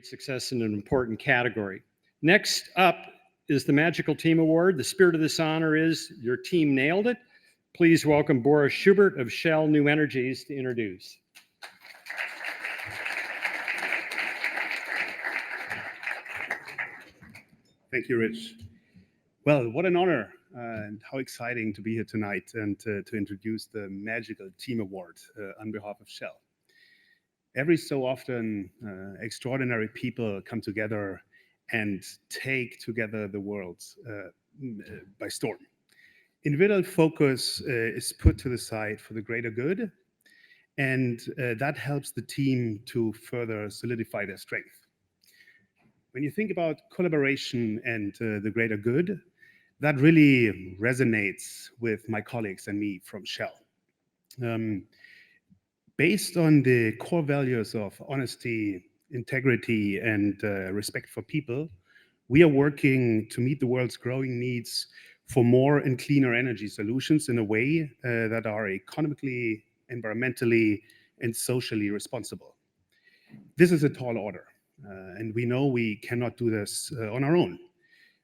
success in an important category. Next up is the Magical Team Award. The spirit of this honor is your team nailed it. Please welcome Boris Schubert of Shell New Energies to introduce. Thank you, Rich. Well, what an honor and how exciting to be here tonight and to introduce the Magical Team Award on behalf of Shell. Every so often, extraordinary people come together and take together the world by storm. Individual focus is put to the side for the greater good, and that helps the team to further solidify their strength. When you think about collaboration and the greater good, that really resonates with my colleagues and me from Shell. Based on the core values of honesty, integrity, and respect for people, we are working to meet the world's growing needs for more and cleaner energy solutions in a way that are economically, environmentally, and socially responsible. This is a tall order, and we know we cannot do this on our own.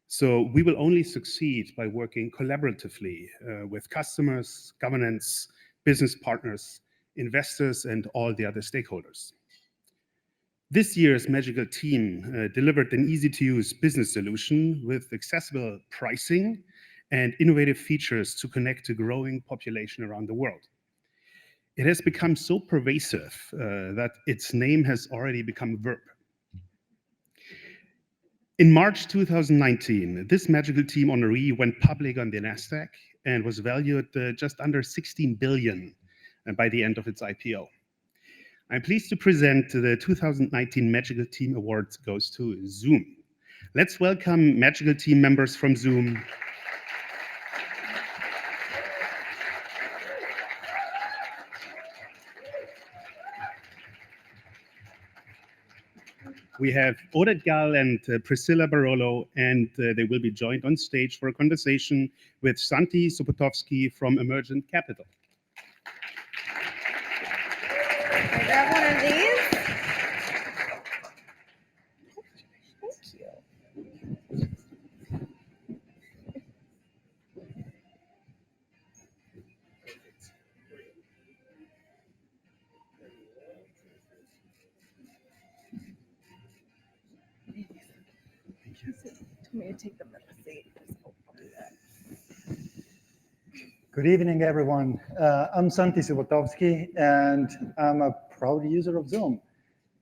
So we will only succeed by working collaboratively with customers, governments, business partners, investors, and all the other stakeholders. This year's Magical Team delivered an easy-to-use business solution with accessible pricing and innovative features to connect a growing population around the world. It has become so pervasive that its name has already become a verb. In March 2019, this Magical Team honoree went public on the NASDAQ and was valued just under 16 billion by the end of its IPO. I'm pleased to present the 2019 Magical Team Awards goes to Zoom. Let's welcome Magical Team members from Zoom. We have Oded Gal and Priscilla Barolo, and they will be joined on stage for a conversation with Santi Subotovsky from Emergent Capital. I grab one of these. Thank you. Told me to take them at the seat. I'll do that. Good evening, everyone. I'm Santi Subotovsky, and I'm a proud user of Zoom.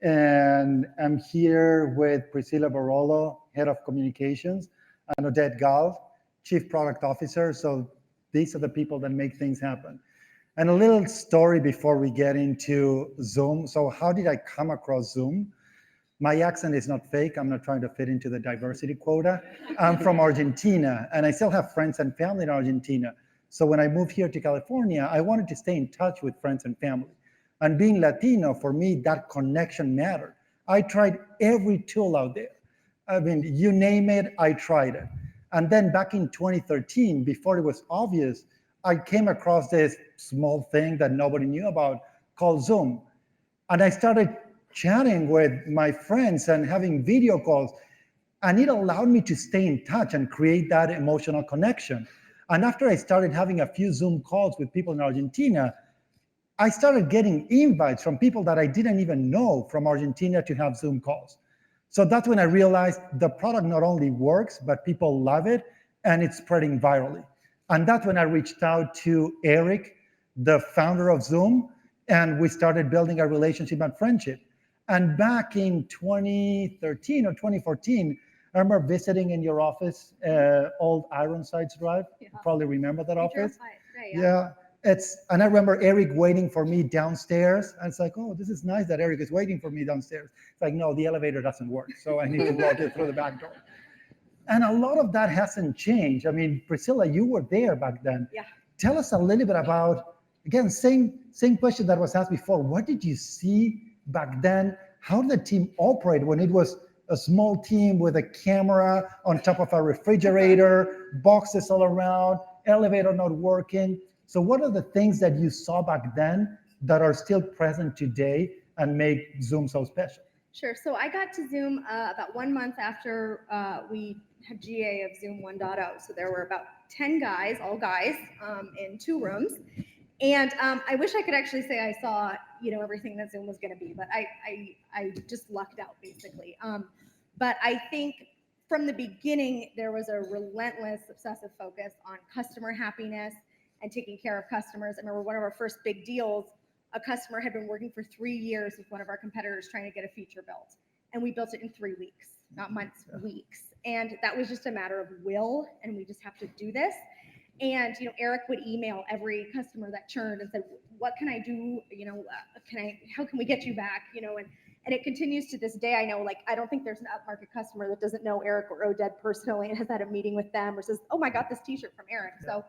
And I'm here with Priscilla Barolo, Head of Communications, and Oded Gal, Chief Product Officer. So these are the people that make things happen. And a little story before we get into Zoom. So how did I come across Zoom? My accent is not fake. I'm not trying to fit into the diversity quota. I'm from Argentina, and I still have friends and family in Argentina. So when I moved here to California, I wanted to stay in touch with friends and family. And being Latino, for me, that connection mattered. I tried every tool out there. I mean, you name it, I tried it. And then back in 2013, before it was obvious, I came across this small thing that nobody knew about called Zoom. And I started chatting with my friends and having video calls, and it allowed me to stay in touch and create that emotional connection. And after I started having a few Zoom calls with people in Argentina, I started getting invites from people that I didn't even know from Argentina to have Zoom calls. So that's when I realized the product not only works, but people love it, and it's spreading virally. And that's when I reached out to Eric, the founder of Zoom, and we started building a relationship and friendship. And back in 2013 or 2014, I remember visiting in your office, old Ironsides Drive. Yeah. You probably remember that office. Right, yeah. And I remember Eric waiting for me downstairs. And it's like, oh, this is nice that Eric is waiting for me downstairs. It's like, no, the elevator doesn't work, so I need to walk it through the back door. And a lot of that hasn't changed. I mean, Priscilla, you were there back then. Yeah. Tell us a little bit about, again, same question that was asked before. What did you see back then? How did the team operate when it was a small team with a camera on top of a refrigerator, boxes all around, elevator not working? So what are the things that you saw back then that are still present today and make Zoom so special? Sure. So I got to Zoom about 1 month after we had GA of Zoom 1.0. So there were about 10 guys, all guys, in 2 rooms. And I wish I could actually say I saw, everything that Zoom was going to be, but I just lucked out basically. But I think from the beginning, there was a relentless, obsessive focus on customer happiness and taking care of customers. I remember one of our first big deals, a customer had been working for 3 years with one of our competitors trying to get a feature built. And we built it in 3 weeks, not months, weeks. And that was just a matter of will, and we just have to do this. And Eric would email every customer that churned and said, "What can I do? How can we get you back?" And it continues to this day. I know, I don't think there's an upmarket customer that doesn't know Eric or Oded personally and has had a meeting with them or says, "Oh my God, this T-shirt from Eric." So,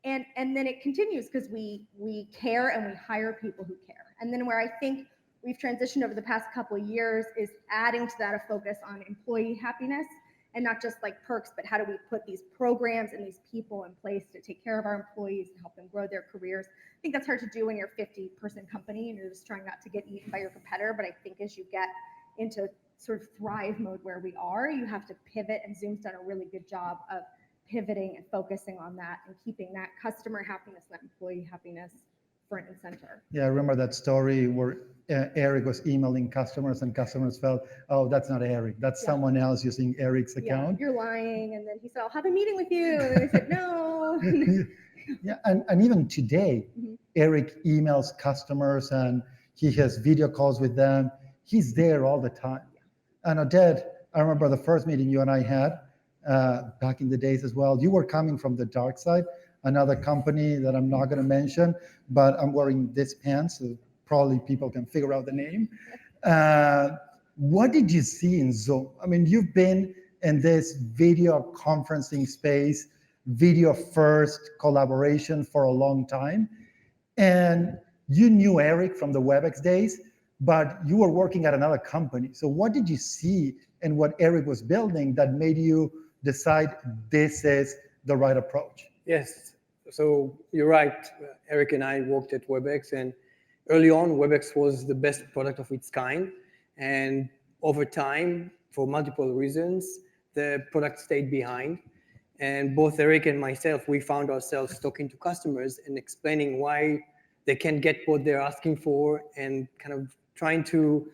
and then it continues because we care and we hire people who care. And then where I think we've transitioned over the past couple of years is adding to that a focus on employee happiness. And not just perks, but how do we put these programs and these people in place to take care of our employees and help them grow their careers. I think that's hard to do when you're a 50-person company and you're just trying not to get eaten by your competitor. But I think as you get into sort of thrive mode where we are, you have to pivot, and Zoom's done a really good job of pivoting and focusing on that and keeping that customer happiness, that employee happiness front and center. Yeah, I remember that story where Eric was emailing customers and customers felt, "Oh, that's not Eric. That's someone else using Eric's account." You're lying. And then he said, "I'll have a meeting with you." And then he said, "No." Yeah, and even today, Eric emails customers and he has video calls with them. He's there all the time. And Oded, I remember the first meeting you and I had back in the days as well. You were coming from the dark side, another company that I'm not going to mention, but I'm wearing this pants, so probably people can figure out the name. What did you see in Zoom? I mean, you've been in this video conferencing space, video first collaboration for a long time. And you knew Eric from the WebEx days, but you were working at another company. So what did you see in what Eric was building that made you decide this is the right approach? Yes, so you're right. Eric and I worked at WebEx, and early on, WebEx was the best product of its kind. And over time, for multiple reasons, the product stayed behind. And both Eric and myself, we found ourselves talking to customers and explaining why they can't get what they're asking for, and kind of trying to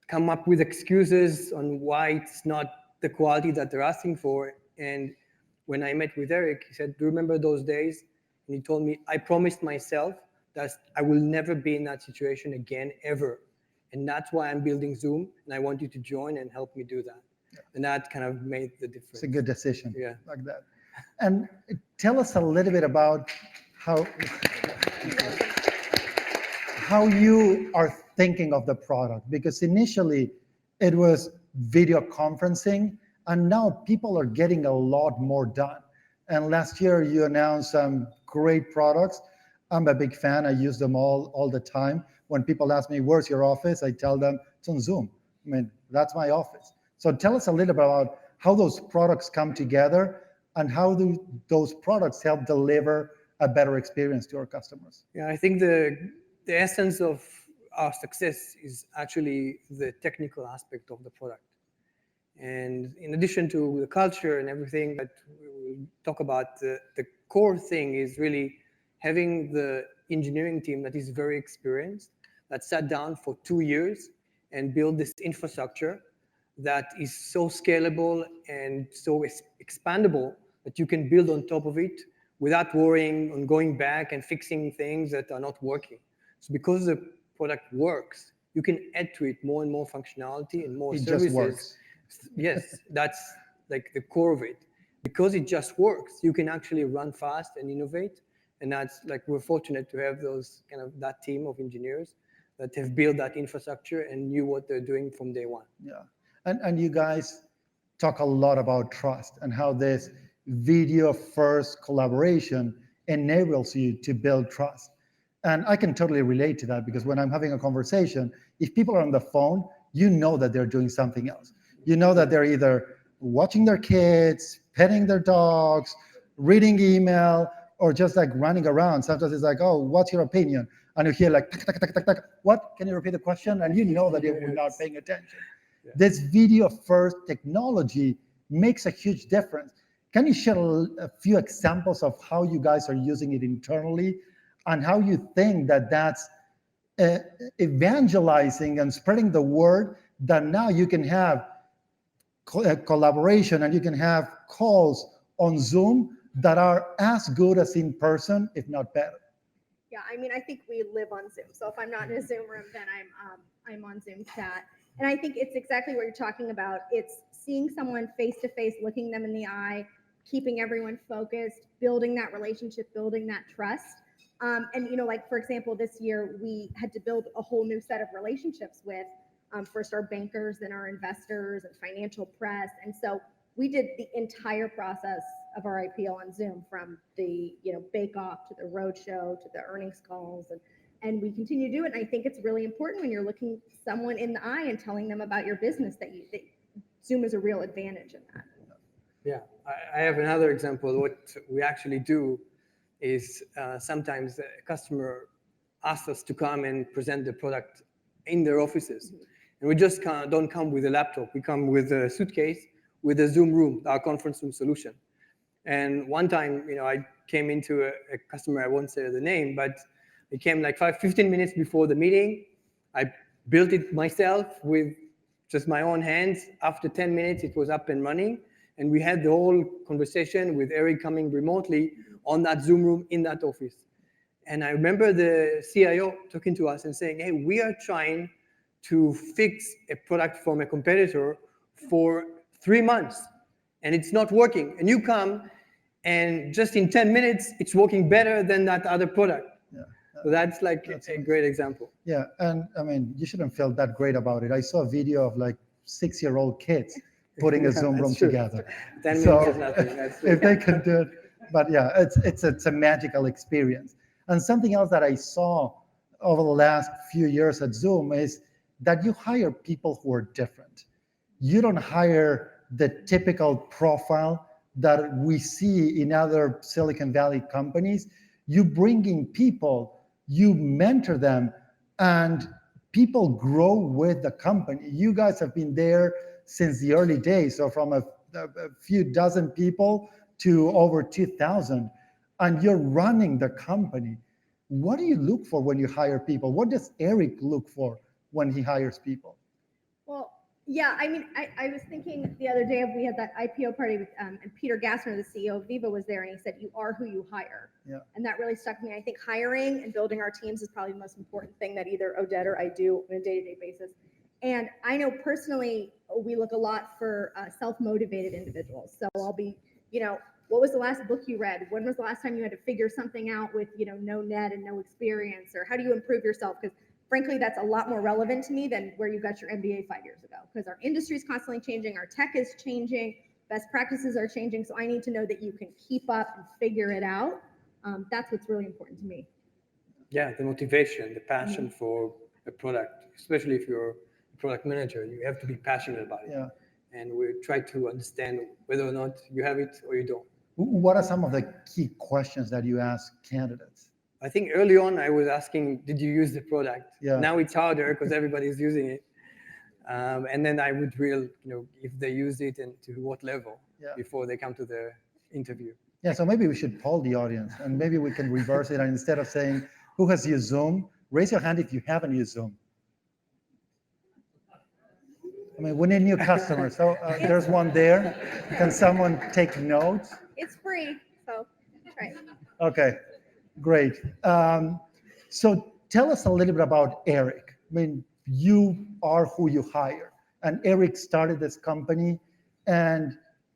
come up with excuses on why it's not the quality that they're asking for. And when I met with Eric, he said, "Do you remember those days?" And he told me, "I promised myself that I will never be in that situation again, ever. And that's why I'm building Zoom, and I want you to join and help me do that." And that kind of made the difference. It's a good decision. Yeah. Like that. And tell us a little bit about how you are thinking of the product, because initially it was video conferencing, and now people are getting a lot more done. And last year you announced some great products. I'm a big fan. I use them all the time. When people ask me, "Where's your office?" I tell them it's on Zoom. I mean, that's my office. So tell us a little bit about how those products come together and how do those products help deliver a better experience to our customers. Yeah, I think the essence of our success is actually the technical aspect of the product. And in addition to the culture and everything that we will talk about, the core thing is really having the engineering team that is very experienced, that sat down for 2 years and built this infrastructure that is so scalable and so expandable that you can build on top of it without worrying on going back and fixing things that are not working. So because the product works, you can add to it more and more functionality and more services. Just works. Yes, that's like the core of it. Because it just works, you can actually run fast and innovate. And that's like, we're fortunate to have those that team of engineers that have built that infrastructure and knew what they're doing from day one. Yeah. And you guys talk a lot about trust and how this video first collaboration enables you to build trust. And I can totally relate to that, because when I'm having a conversation, if people are on the phone, you know that they're doing something else. You know that they're either watching their kids, petting their dogs, reading email, or just like running around. Sometimes it's like, oh, what's your opinion? And you hear like, tak, tak, tak, tak, tak. What? Can you repeat the question? And you know that you're not paying attention. Yeah. This video first technology makes a huge difference. Can you share a few examples of how you guys are using it internally and how you think that that's evangelizing and spreading the word that now you can have collaboration and you can have calls on Zoom that are as good as in person, if not better? Yeah, I mean, I think we live on Zoom. So if I'm not in a Zoom room, then I'm on Zoom chat. And I think it's exactly what you're talking about. It's seeing someone face to face, looking them in the eye, keeping everyone focused, building that relationship, building that trust. And you know, like for example, this year we had to build a whole new set of relationships with first our bankers, then our investors and financial press. And so we did the entire process of our IPO on Zoom, from the bake off to the roadshow to the earnings calls, and we continue to do it. And I think it's really important when you're looking someone in the eye and telling them about your business that Zoom is a real advantage in that. Yeah, I have another example. What we actually do is sometimes a customer asks us to come and present the product in their offices. Mm-hmm. And we just don't come with a laptop. We come with a suitcase with a Zoom room, our conference room solution. And one time, I came into a customer, I won't say the name, but it came like 15 minutes before the meeting. I built it myself with just my own hands. After 10 minutes, it was up and running. And we had the whole conversation with Eric coming remotely on that Zoom room in that office. And I remember the CIO talking to us and saying, hey, we are trying to fix a product from a competitor for 3 months, and it's not working. And you come, and just in 10 minutes, it's working better than that other product. Yeah. So that's like a great example. Yeah, and I mean, you shouldn't feel that great about it. I saw a video of like 6-year-old kids putting a Zoom room together. 10 minutes is nothing. That's if they can do it, but yeah, it's a magical experience. And something else that I saw over the last few years at Zoom is that you hire people who are different. You don't hire the typical profile that we see in other Silicon Valley companies. You bring in people, you mentor them, and people grow with the company. You guys have been there since the early days, so from a few dozen people to over 2,000, and you're running the company. What do you look for when you hire people? What does Eric look for when he hires people? Well, yeah, I mean, I was thinking the other day, we had that IPO party with, and Peter Gassner, the CEO of Viva, was there, and he said, you are who you hire. Yeah. And that really stuck me. I think hiring and building our teams is probably the most important thing that either Odette or I do on a day-to-day basis. And I know personally, we look a lot for self-motivated individuals. So I'll be, what was the last book you read? When was the last time you had to figure something out with, no net and no experience? Or how do you improve yourself? Because frankly, that's a lot more relevant to me than where you got your MBA 5 years ago, because our industry is constantly changing, our tech is changing, best practices are changing. So I need to know that you can keep up and figure it out. That's what's really important to me. Yeah, the motivation, the passion for a product, especially if you're a product manager, you have to be passionate about it. Yeah. And we try to understand whether or not you have it or you don't. What are some of the key questions that you ask candidates? I think early on I was asking, did you use the product? Yeah. Now it's harder because everybody's using it. And then I would if they use it and to what level before they come to the interview. Yeah, so maybe we should poll the audience and maybe we can reverse it. And instead of saying, who has used Zoom? Raise your hand if you haven't used Zoom. I mean, we need new customers. So there's one there. Can someone take notes? It's free, so try it. Okay. Great. So tell us a little bit about Eric. I mean, you are who you hire. And Eric started this company, and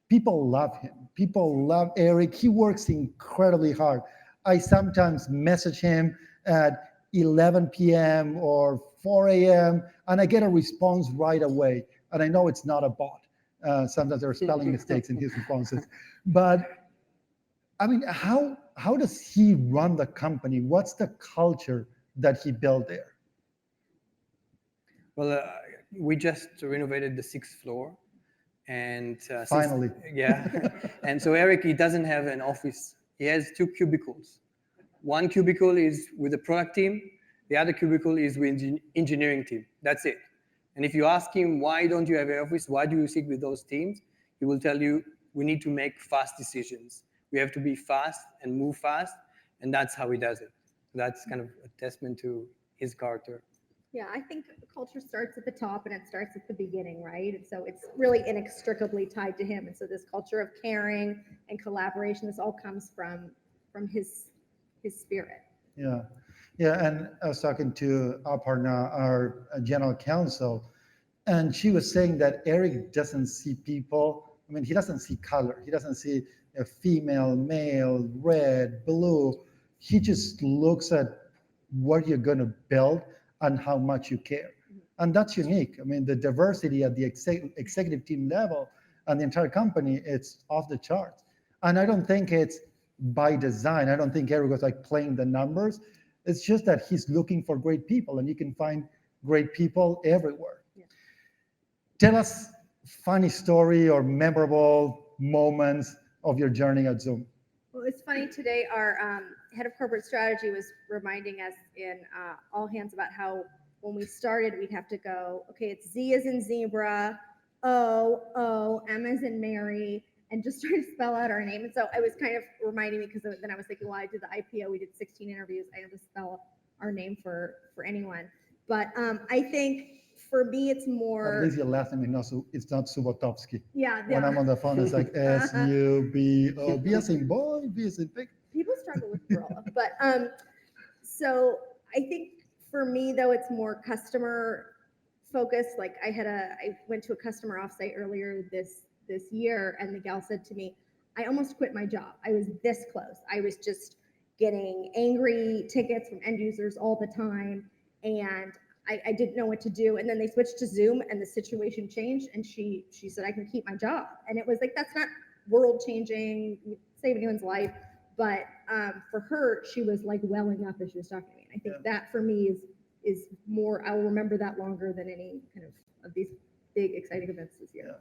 people love him. People love Eric. He works incredibly hard. I sometimes message him at 11 p.m. or 4 a.m., and I get a response right away. And I know it's not a bot. Sometimes there are spelling mistakes in his responses. But I mean, how does he run the company? What's the culture that he built there? Well, we just renovated the 6th floor. And finally. And so Eric, he doesn't have an office he has 2 cubicles. One cubicle is with the product team, the other cubicle is with the engineering team. That's it. And if you ask him, why don't you have an office? Why do you sit with those teams? He will tell you, we need to make fast decisions. We have to be fast and move fast, and that's how he does it. That's kind of a testament to his character. Yeah, I think culture starts at the top and it starts at the beginning, right? And so it's really inextricably tied to him. And so this culture of caring and collaboration, this all comes from his spirit. Yeah, yeah. And I was talking to Aparna, our general counsel, and she was saying that Eric doesn't see people. I mean, he doesn't see color. He doesn't see a female, male, red, blue. He just looks at what you're going to build and how much you care. And that's unique. I mean, the diversity at the executive team level and the entire company, it's off the charts. And I don't think it's by design. I don't think Eric was like playing the numbers. It's just that he's looking for great people, and you can find great people everywhere. Yeah. Tell us funny story or memorable moments of your journey at Zoom. Well, it's funny today, our head of corporate strategy was reminding us in all hands about how when we started, we'd have to go, okay, it's Z as in zebra, O, M as in Mary, and just try to spell out our name. And so it was kind of reminding me, because then I was thinking, well, I did the IPO, we did 16 interviews, I have to spell our name for anyone. But I think for me, it's more. At least your last name it's not Subotovsky. Yeah. When I'm on the phone, it's like S-U-B-O, B as in boy, B as in pig. People struggle with Corolla, but so I think for me though, it's more customer focused. Like I went to a customer offsite earlier this year, and the gal said to me, I almost quit my job. I was this close. I was just getting angry tickets from end users all the time, and I didn't know what to do. And then they switched to Zoom, and the situation changed, and she said, I can keep my job. And it was like, that's not world changing, save anyone's life. But for her, she was like welling up as she was talking to me. And I think that for me is more, I'll remember that longer than any kind of these big exciting events this year.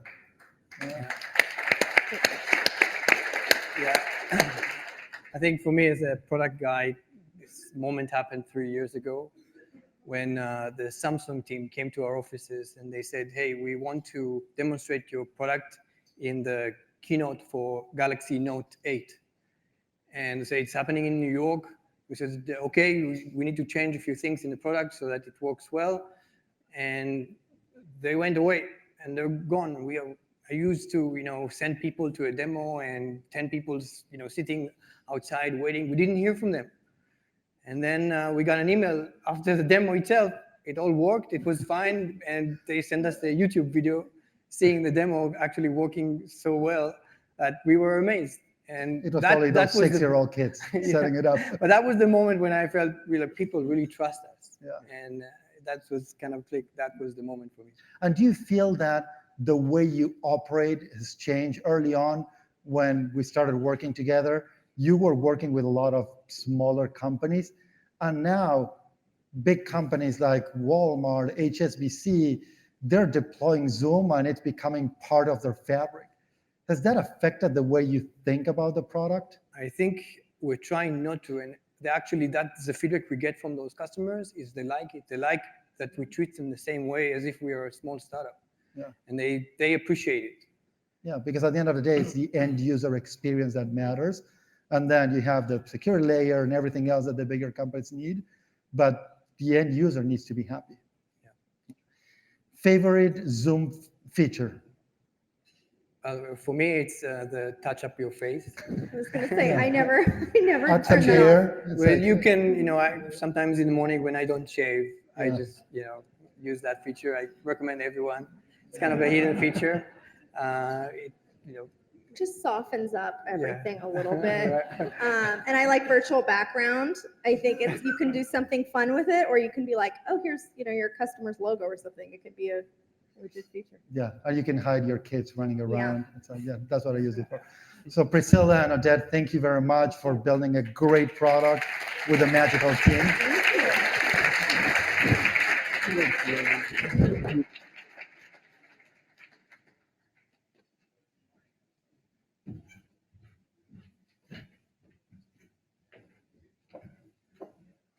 Yeah. I think for me as a product guy, this moment happened 3 years ago when the Samsung team came to our offices and they said, hey, we want to demonstrate your product in the keynote for Galaxy Note 8. And so it's happening in New York. We said, okay, we need to change a few things in the product so that it works well. And they went away and they're gone. I used to, send people to a demo and 10 people, sitting outside waiting. We didn't hear from them. And then we got an email after the demo itself. It all worked. It was fine. And they sent us a YouTube video seeing the demo actually working so well that we were amazed. And it was probably those 6-year-old kids setting it up. But that was the moment when I felt people really trust us. Yeah. And that was kind of click. That was the moment for me. And do you feel that the way you operate has changed early on when we started working together? You were working with a lot of smaller companies, and now big companies like Walmart, HSBC, they're deploying Zoom and it's becoming part of their fabric. Has that affected the way you think about the product? I think we're trying not to, and actually that's the feedback we get from those customers is they like it. They like that we treat them the same way as if we are a small startup. Yeah. And they appreciate it. Yeah, because at the end of the day, it's the end user experience that matters. And then you have the security layer and everything else that the bigger companies need. But the end user needs to be happy. Yeah. Favorite Zoom feature? For me, it's the touch up your face. I was going to say, I never Touch turned that off. Well, you can, sometimes in the morning when I don't shave, I just, use that feature. I recommend everyone. It's kind of a hidden feature. Just softens up everything a little bit. And I like virtual background. I think you can do something fun with it, or you can be like, oh, here's your customer's logo or something. It could be a legit feature. Yeah, and you can hide your kids running around. Yeah, that's what I use it for. So Priscilla and Odette, thank you very much for building a great product with a magical team. Thank you.